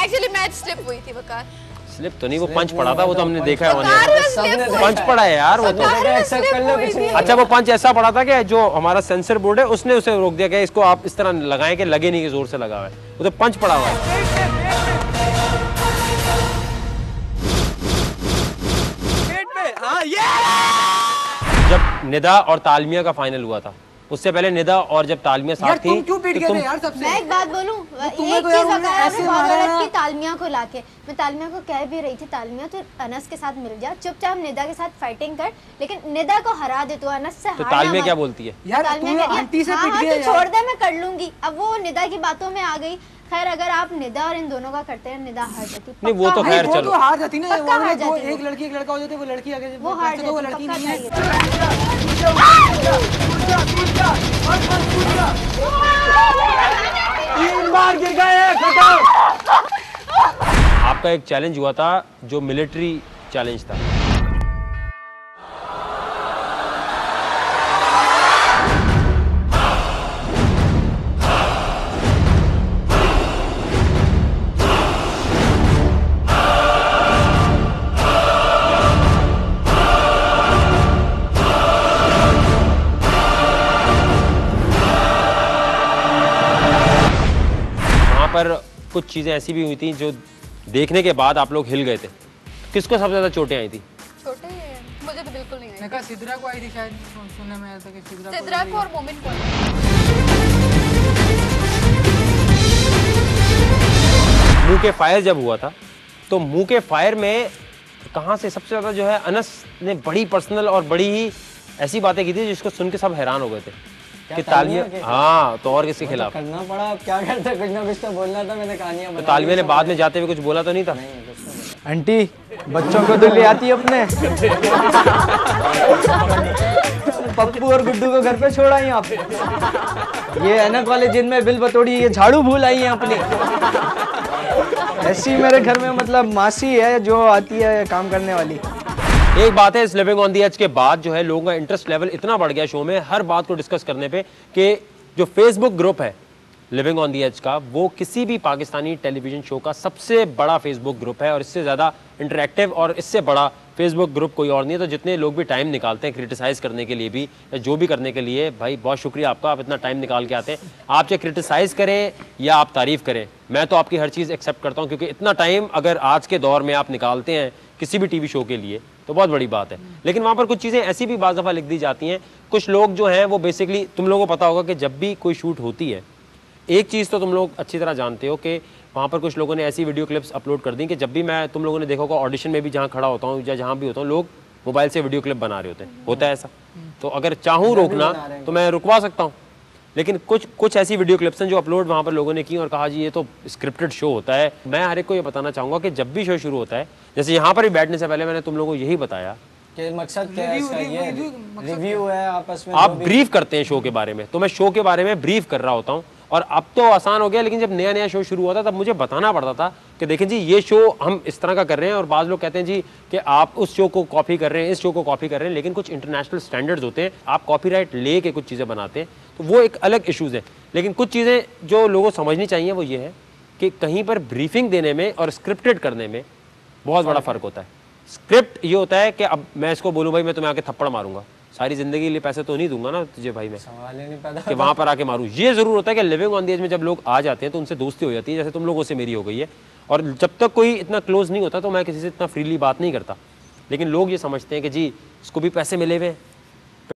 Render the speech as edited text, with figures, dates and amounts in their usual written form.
Actually match slip हुई थी वकार। Slip तो नहीं, वो पंच पड़ा था, वो तो हमने देखा है। पंच पड़ा है यार वो तो। अच्छा वो पंच ऐसा पड़ा था कि जो हमारा सेंसर बोर्ड है उसने उसे रोक दिया कि इसको आप इस तरह लगाएं कि लगे नहीं कि जोर से लगा हुआ है, वो तो पंच पड़ा हुआ है। जब निदा और तालमिया का फाइनल हुआ था, उससे पहले निदा और जब तालमिया साथ थी, क्यों पीट गए थे यार सबसे? मैं एक बात बोलूं, एक चीज बताया कि तालमिया को लाके, मैं तालमिया को कह भी रही थी, तालमिया तो अनस के साथ मिल जा, चुपचाप निदा के साथ फाइटिंग कर, लेकिन निदा को हरा दे, तो अनस से तो तालमिया क्या बोलती है? यार आंटी से पीट गए, छोड़ दे मैं कर लूंगी। अब वो निदा की बातों में आ गई। खैर अगर आप निदा और इन दोनों का करते हैं, निदा हार जाती। नहीं वो तो खैर चलो, वो हार जाती ना, वो एक लड़की एक लड़का हो जाते, वो लड़की आगे वो हार जाती, वो लड़की नहीं है। तीन बार गिर गए, खत्म। आपका एक चैलेंज हुआ था जो मिलिट्री चैलेंज था। पर कुछ चीजें ऐसी भी हुई थी जो देखने के बाद आप लोग हिल गए थे। किसको सबसे ज्यादा चोटें आई थी? चोटें मुझे तो बिल्कुल नहीं आई। मैं कहा सिद्रा को आई थी शायद, सुनने में आया था कि सिद्रा को और मोमिन को। मुंह के फायर जब हुआ था तो मुंह के फायर में कहां से सबसे ज्यादा जो है अनस ने बड़ी पर्सनल और बड़ी ही ऐसी बातें की थी जिसको सुन के सब हैरान हो गए थे कि तालमिया। हाँ तो और किसके खिलाफ करना पड़ा, क्या करता, कुछ ना कुछ तो बोलना था। मैंने कहानियां तो तालमिया ने बाद में जाते हुए कुछ बोला तो नहीं था? आंटी बच्चों को तो ले आती अपने पप्पू और गुड्डू को घर पे छोड़ आई आप। ये है ना कॉलेज जिनमें बिल बतोड़ी, ये झाड़ू भूल आई है अपनी। ऐसी मेरे घर में मतलब मासी है जो आती है काम करने वाली। एक बात है, इस लिविंग ऑन द एज के बाद जो है लोगों का इंटरेस्ट लेवल इतना बढ़ गया शो में, हर बात को डिस्कस करने पे, कि जो फेसबुक ग्रुप है लिविंग ऑन द एज का, वो किसी भी पाकिस्तानी टेलीविजन शो का सबसे बड़ा फेसबुक ग्रुप है और इससे ज़्यादा इंटरेक्टिव और इससे बड़ा फेसबुक ग्रुप कोई और नहीं है। तो जितने लोग भी टाइम निकालते हैं क्रिटिसाइज़ करने के लिए भी या जो भी करने के लिए, भाई बहुत शुक्रिया आपका, आप इतना टाइम निकाल के आते हैं। आप चाहे क्रिटिसाइज़ करें या आप तारीफ़ करें, मैं तो आपकी हर चीज़ एक्सेप्ट करता हूँ, क्योंकि इतना टाइम अगर आज के दौर में आप निकालते हैं किसी भी टीवी शो के लिए तो बहुत बड़ी बात है। लेकिन वहाँ पर कुछ चीज़ें ऐसी भी बाज़ दफ़ा लिख दी जाती हैं, कुछ लोग जो हैं वो बेसिकली, तुम लोगों को पता होगा कि जब भी कोई शूट होती है, एक चीज़ तो तुम लोग अच्छी तरह जानते हो कि वहाँ पर कुछ लोगों ने ऐसी वीडियो क्लिप्स अपलोड कर दी कि जब भी मैं, तुम लोगों ने देखा होगा ऑडिशन में भी जहाँ खड़ा होता हूँ या जहाँ भी होता हूँ, लोग मोबाइल से वीडियो क्लिप बना रहे होते हैं। होता है ऐसा? तो अगर चाहूँ रोकना तो मैं रुकवा सकता हूँ, लेकिन कुछ ऐसी वीडियो क्लिप्स हैं जो अपलोड वहाँ पर लोगों ने की और कहा जी ये तो स्क्रिप्टेड शो होता है। मैं हर एक को ये बताना चाहूँगा कि जब भी शो शुरू होता है, जैसे यहाँ पर भी बैठने से पहले मैंने तुम लोगों को यही बताया कि मकसद क्या है इसका, ये रिव्यू है आपस में, आप ब्रीफ करते हैं शो के बारे में, तो मैं शो के बारे में ब्रीफ कर रहा होता हूँ। और अब तो आसान हो गया, लेकिन जब नया नया शो शुरू हुआ था तब मुझे बताना पड़ता था कि देखें जी ये शो हम इस तरह का कर रहे हैं, और बाज़ लोग कहते हैं जी कि आप उस शो को कॉपी कर रहे हैं, इस शो को कॉपी कर रहे हैं, लेकिन कुछ इंटरनेशनल स्टैंडर्ड्स होते हैं, आप कॉपीराइट ले के कुछ चीज़ें बनाते हैं, तो वो एक अलग इशूज़ है। लेकिन कुछ चीज़ें जो लोगों को समझनी चाहिए वो ये है कि कहीं पर ब्रीफिंग देने में और स्क्रिप्टेड करने में बहुत बड़ा फ़र्क होता है। स्क्रिप्ट ये होता है कि अब मैं इसको बोलूँ भाई मैं तुम्हें आके थप्पड़ मारूंगा, सारी जिंदगी के लिए पैसे तो नहीं दूंगा ना तुझे भाई मैं, सवाल ही नहीं पैदा कि वहां पर आके मारूं। ये जरूर होता है कि लिविंग ऑन द एज में जब लोग आ जाते हैं तो उनसे दोस्ती हो जाती है, जैसे तुम लोगों से मेरी हो गई है, और जब तक कोई इतना क्लोज नहीं होता तो मैं किसी से इतना फ्रीली बात नहीं करता। लेकिन लोग ये समझते हैं कि जी इसको भी पैसे मिले हुए हैं,